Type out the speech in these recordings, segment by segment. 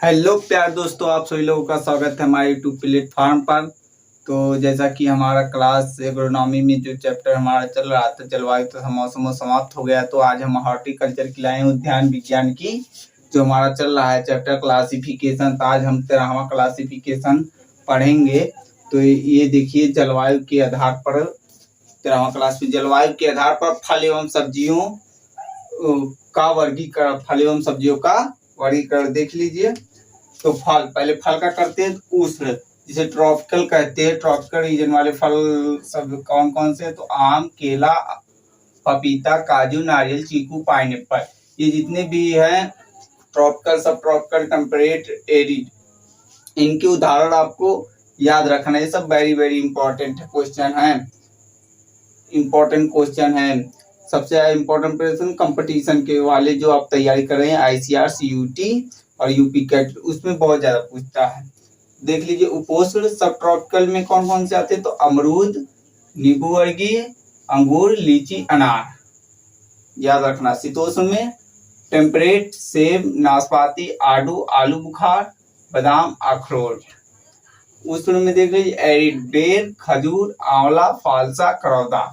Hello प्यार दोस्तों, आप सभी लोगों का स्वागत है हमारे यूट्यूब प्लेटफॉर्म पर। तो जैसा कि हमारा क्लास एग्रोनॉमी में जो चैप्टर हमारा चल रहा था जलवायु तथा मौसम समाप्त हो गया, तो आज हम हॉर्टिकल्चर की लाइन उद्यान विज्ञान की जो हमारा चल रहा है चैप्टर क्लासिफिकेशन। तो आज हम 13वां क्लासिफिकेशन पढ़ेंगे। तो ये देखिए, जलवायु के आधार पर 13वां क्लास में जलवायु के आधार पर फल एवं सब्जियों का वर्गीकरण, फल एवं सब्जियों का वर्गीकरण देख लीजिए। तो फल, पहले फल का करते हैं। उष्ण, जिसे ट्रॉपिकल कहते हैं, ट्रॉपिकल रीजन वाले फल सब कौन कौन से? तो आम, केला, पपीता, काजू, नारियल, चीकू, पाइनएप्पल, ये जितने भी हैं ट्रॉपिकल, सब ट्रॉपिकल, टेम्परेट, एरिड, इनके उदाहरण आपको याद रखना है। ये सब वेरी वेरी इंपॉर्टेंट क्वेश्चन है, इंपॉर्टेंट क्वेश्चन है। सबसे इम्पोर्टेंट क्वेश्चन कंपटीशन के वाले जो आप तैयारी कर रहे हैं, आईसीआर, सीयूटी और यूपी कैट, उसमें बहुत ज्यादा पूछता है। देख लीजिए, उपोष्ण सब ट्रॉपिकल में कौन कौन से आते हैं? तो अमरूद, नींबू वर्गीय, अंगूर, लीची, अनार, याद रखना। शीतोष्ण में टेम्परेट, सेब, नाशपाती, आड़ू, आलू बुखार, बादाम, अखरोट। उष्ण में देख लीजिए, एरिड, बेर, खजूर, आंवला, फालसा, करौदा।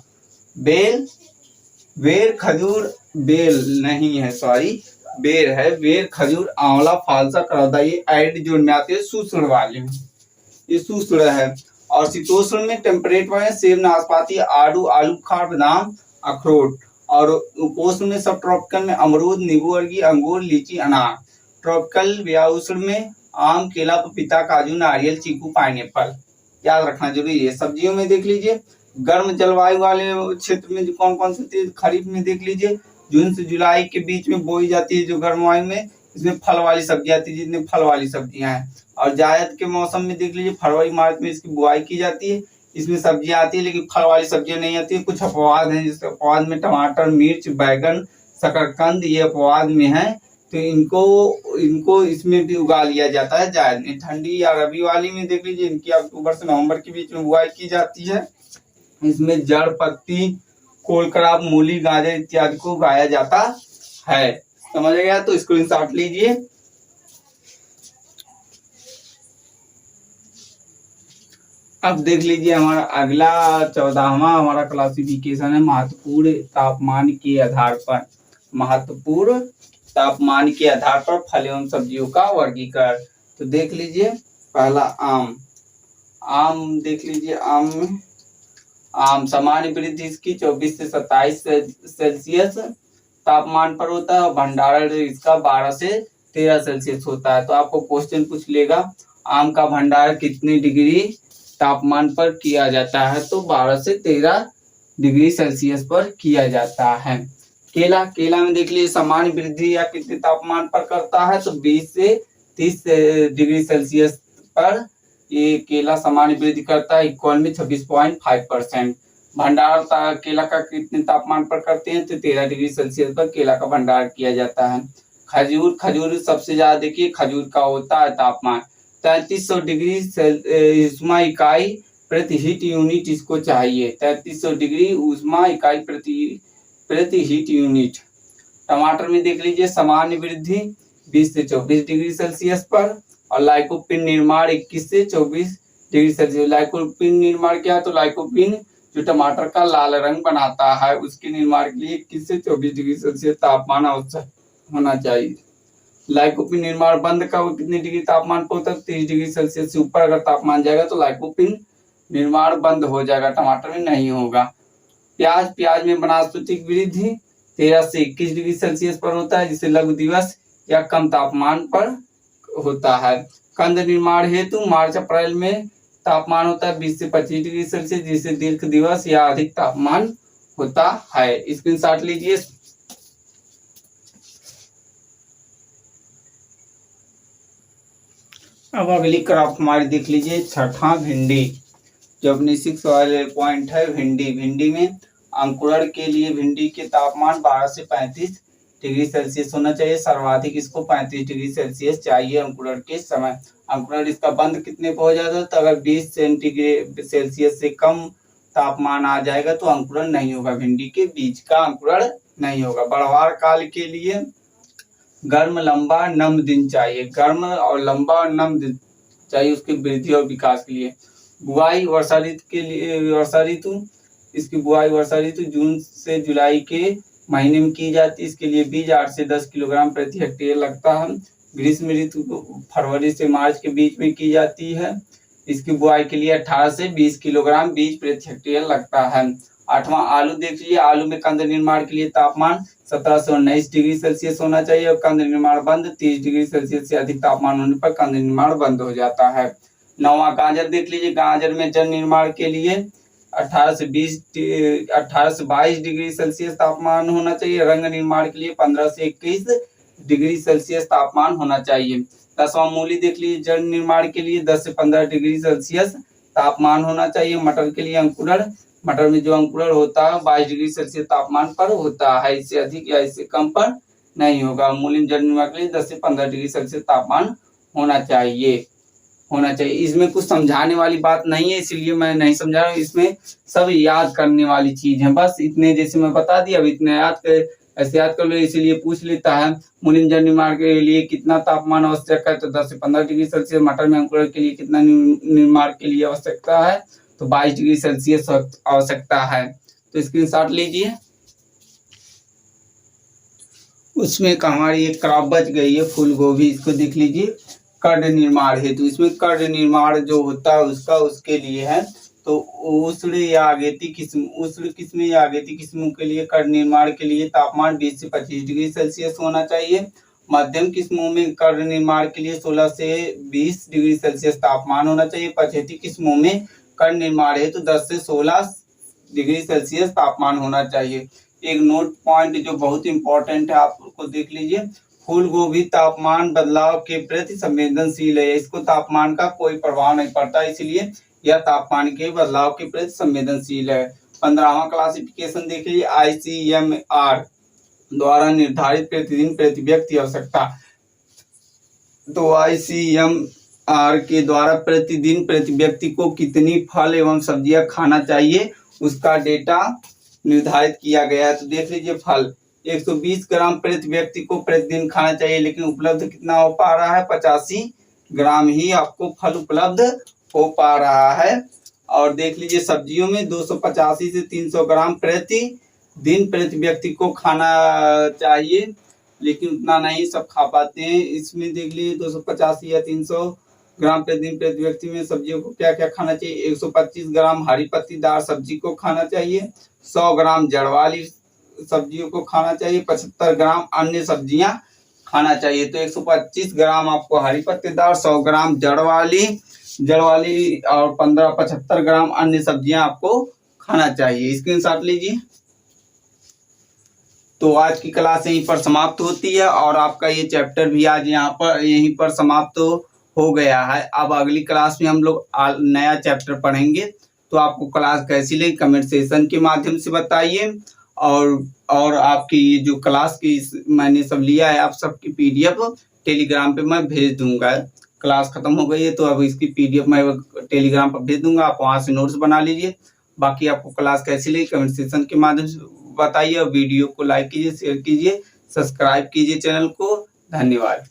बेर, खजूर, बेल नहीं है, सॉरी, बेर है, बेर, खजूर, आंवला, फालसा, करौदा, ये एरिड जोन में आते हैं, शुष्ण वाले में, ये शुष्ण है। और शीतोष्ण में टेम्परेट में सेब, नाशपाती, आड़ू, आलू बुखार, बादाम, अखरोट। और उपोष्ण में सब ट्रॉपिकल में अमरूद, नींबू वर्गीय, अंगूर, लीची, अनार। ट्रॉपिकल या उष्ण में आम, केला, पपीता, काजू, नारियल, चीकू, पाइनएप्पल, याद रखना जरूरी है। सब्जियों में देख लीजिए, गर्म जलवायु वाले क्षेत्र में जो कौन कौन सी होती है? खरीफ में देख लीजिए, जून से जुलाई के बीच में बोई जाती है जो गर्म वायु में, इसमें फल वाली सब्जियां आती है, जितने फल वाली सब्जियां हैं। और जायद के मौसम में देख लीजिए, फरवरी मार्च में इसकी बुआई की जाती है, इसमें सब्जियां आती है लेकिन फल वाली सब्जियां नहीं आती है। कुछ अपवाद हैं, जिसके अपवाद में टमाटर, मिर्च, बैगन, शकरकंद, ये अपवाद में है। तो इनको इसमें भी उगा लिया जाता है जायद में। ठंडी या रबी वाली में देख लीजिए, इनकी अक्टूबर से नवंबर के बीच में बुआई की जाती है। इसमें जड़, पत्ती, कोलकराब, मूली, गाजर इत्यादि को उगाया जाता है। समझ गया? तो स्क्रीनशॉट लीजिए। अब देख लीजिए, हमारा अगला 14वां हमारा क्लासिफिकेशन है महत्वपूर्ण तापमान के आधार पर, महत्वपूर्ण तापमान के आधार पर फल एवं सब्जियों का वर्गीकरण। तो देख लीजिए, पहला आम, आम देख लीजिए, आम सामान्य वृद्धि इसकी 24 से 27 सेल्सियस तापमान पर होता है और भंडारण इसका 12 से 13 सेल्सियस होता है। तो आपको क्वेश्चन पूछ लेगा, आम का भंडारण कितने डिग्री तापमान पर किया जाता है? तो 12 से 13 डिग्री सेल्सियस पर किया जाता है। केला, केला में देख लीजिए, सामान्य वृद्धि या कितने तापमान पर करता है? तो 20 से 30 डिग्री सेल्सियस पर ये केला सामान्य वृद्धि करता है, इक्वल में 26.5%। भंडारण केला का कितने तापमान पर करते हैं? तो 13 डिग्री सेल्सियस पर केला का भंडारण किया जाता है। खजूर, खजूर सबसे ज्यादा देखिए, खजूर का होता है तापमान 3300 डिग्री ऊष्मा इकाई प्रति हीट यूनिट, इसको चाहिए 3300 डिग्री ऊष्मा इकाई प्रति हीट यूनिट। टमाटर में देख लीजिए, सामान्य वृद्धि 20 से 24 डिग्री सेल्सियस पर और लाइकोपिन निर्माण 21 से 24 डिग्री सेल्सियस। लाइकोपिन निर्माण क्या है? तो लाइकोपिन जो टमाटर का लाल रंग बनाता है, उसके निर्माण के लिए 21 से 24 डिग्री सेल्सियस तापमान आवश्यक होना चाहिए। लाइकोपिन निर्माण बंद का कितने डिग्री तापमान पर होता है? 30 डिग्री सेल्सियस से ऊपर अगर तापमान जाएगा तो लाइकोपिन निर्माण बंद हो जाएगा, टमाटर में नहीं होगा। प्याज, प्याज में वनस्पतिक वृद्धि 13 से 21 डिग्री सेल्सियस पर होता है, जिसे लघु दिवस या कम तापमान पर होता है। कंद निर्माण हेतु मार्च अप्रैल में तापमान होता है 20 से 25 डिग्री सेल्सियस, जिसे दीर्घ दिवस या अधिक तापमान होता है। स्क्रीनशॉट लीजिए। अब अगली क्रॉप हमारी देख लीजिए, छठा भिंडी, जो अपनी 6 वाले पॉइंट है भिंडी। भिंडी में अंकुरण के लिए भिंडी के तापमान 12 से 35 डिग्री सेल्सियस होना चाहिए। सर्वाधिक इसको 35 डिग्री सेल्सियस चाहिए अंकुरण के समय। अंकुरण इसका बंद कितने पर हो जाता है? तो अगर 20 सेंटीग्रेड सेल्सियस से कम तापमान आ जाएगा तो अंकुरण नहीं होगा, भिंडी के बीज का अंकुरण नहीं होगा। बढ़वार काल के लिए गर्म लंबा नम दिन चाहिए, गर्म और लंबा और नम दिन चाहिए उसकी वृद्धि और विकास के लिए। बुआई वर्षा ऋतु के लिए, वर्षा ऋतु, इसकी बुआई वर्षा ऋतु जून से जुलाई के महीने में की जाती है। इसके लिए बीज 8 से 10 किलोग्राम प्रति हेक्टेयर लगता है। ग्रीष्म ऋतु फरवरी से मार्च के बीच में की जाती है। इसकी बुआई के लिए 18 से 20 किलोग्राम बीज प्रति हेक्टेयर लगता है। 8वां आलू देख लीजिए। आलू में कंद निर्माण के लिए तापमान 17 से 19 डिग्री सेल्सियस होना चाहिए और कंद निर्माण बंद 30 डिग्री सेल्सियस से अधिक तापमान होने पर कंद निर्माण बंद हो जाता है। 9वां गाजर देख लीजिए। गाजर में जल निर्माण के लिए 18 से 22 डिग्री सेल्सियस तापमान होना चाहिए। रंग निर्माण के लिए 15 से 21 डिग्री सेल्सियस तापमान होना चाहिए। 10वां मूली देख लीजिए। जल निर्माण के लिए 10 से 15 डिग्री सेल्सियस तापमान होना चाहिए। मटर के लिए अंकुरण, मटर में जो अंकुरण होता है 22 डिग्री सेल्सियस तापमान पर होता है, इससे अधिक या इससे कम पर नहीं होगा। मूली में जल निर्माण के लिए 10 से 15 डिग्री सेल्सियस तापमान होना चाहिए। इसमें कुछ समझाने वाली बात नहीं है, इसलिए मैं नहीं समझा रहा हूँ। इसमें सब याद करने वाली चीज है, बस इतने जैसे मैं बता दिया अब इतने ऐसे याद कर लो। इसीलिए पूछ लेता है मूली में जल निर्माण के लिए कितना तापमान आवश्यक है, तो 10 से 15 डिग्री सेल्सियस। मटर में अंकुरण के लिए कितना निर्माण के लिए आवश्यकता है, तो 22 डिग्री सेल्सियस आवश्यकता है। तो स्क्रीनशॉट लीजिए। उसमें हमारी एक क्रॉप बच गई है फूल गोभी, इसको देख लीजिए। कर्ण निर्माण हेतु, तो इसमें कर्ण निर्माण जो होता है उसके लिए है। तो उष्ण या आगेती किस्म, उष्ण किस्म या आगेती किस्मों के लिए कर्ण निर्माण के लिए तापमान 20 से 25 डिग्री सेल्सियस होना चाहिए। मध्यम किस्मों में कर्ण निर्माण के लिए 16 से 20 डिग्री सेल्सियस तापमान होना चाहिए। पछेती किस्मों में कर्ण निर्माण हेतु 10 से 16 डिग्री सेल्सियस तापमान होना चाहिए। एक नोट पॉइंट जो बहुत इंपॉर्टेंट है, आप उसको देख लीजिए। फूल गोभी तापमान बदलाव के प्रति संवेदनशील है, इसको तापमान का कोई प्रभाव नहीं पड़ता, इसलिए यह तापमान के बदलाव के प्रति संवेदनशील है। 15वां क्लासिफिकेशन देख लीजिए। ICMR द्वारा निर्धारित प्रतिदिन प्रति व्यक्ति आवश्यकता। तो ICMR के द्वारा प्रतिदिन प्रति व्यक्ति को कितनी फल एवं सब्जियां खाना चाहिए उसका डेटा निर्धारित किया गया है। तो देख लीजिए, फल 120 ग्राम प्रति व्यक्ति को प्रतिदिन खाना चाहिए, लेकिन उपलब्ध कितना हो पा रहा है, 85 ग्राम ही आपको फल उपलब्ध हो पा रहा है। और देख लीजिए, सब्जियों में 285 से 300 ग्राम प्रति दिन प्रति व्यक्ति को खाना चाहिए, लेकिन उतना नहीं सब खा पाते हैं। इसमें देख लीजिए 285 या 300 ग्राम प्रति दिन प्रति व्यक्ति में सब्जियों को क्या क्या खाना चाहिए। 125 ग्राम हरी पत्तीदार सब्जी को खाना चाहिए, 100 ग्राम जड़ वाली सब्जियों को खाना चाहिए, 75 ग्राम अन्य सब्जियां खाना चाहिए। तो 125 ग्राम आपको हरी पत्तेदार, 100 ग्राम जड़ वाली और 75 ग्राम अन्य सब्जियां आपको खाना चाहिए। स्क्रीनशॉट लीजिए। तो आज की क्लास यहीं पर समाप्त होती है और आपका ये चैप्टर भी आज यहीं पर समाप्त हो गया है। अब अगली क्लास में हम लोग नया चैप्टर पढ़ेंगे। तो आपको क्लास कैसी लगी कमेंट सेक्शन के माध्यम से बताइए। और आपकी ये जो क्लास की मैंने सब लिया है, आप सबकी PDF टेलीग्राम पे मैं भेज दूंगा। क्लास खत्म हो गई है तो अब इसकी PDF मैं टेलीग्राम पर भेज दूंगा, आप वहां से नोट्स बना लीजिए। बाकी आपको क्लास कैसी लगी कमेंट सेक्शन के माध्यम से बताइए और वीडियो को लाइक कीजिए, शेयर कीजिए, सब्सक्राइब कीजिए चैनल को। धन्यवाद।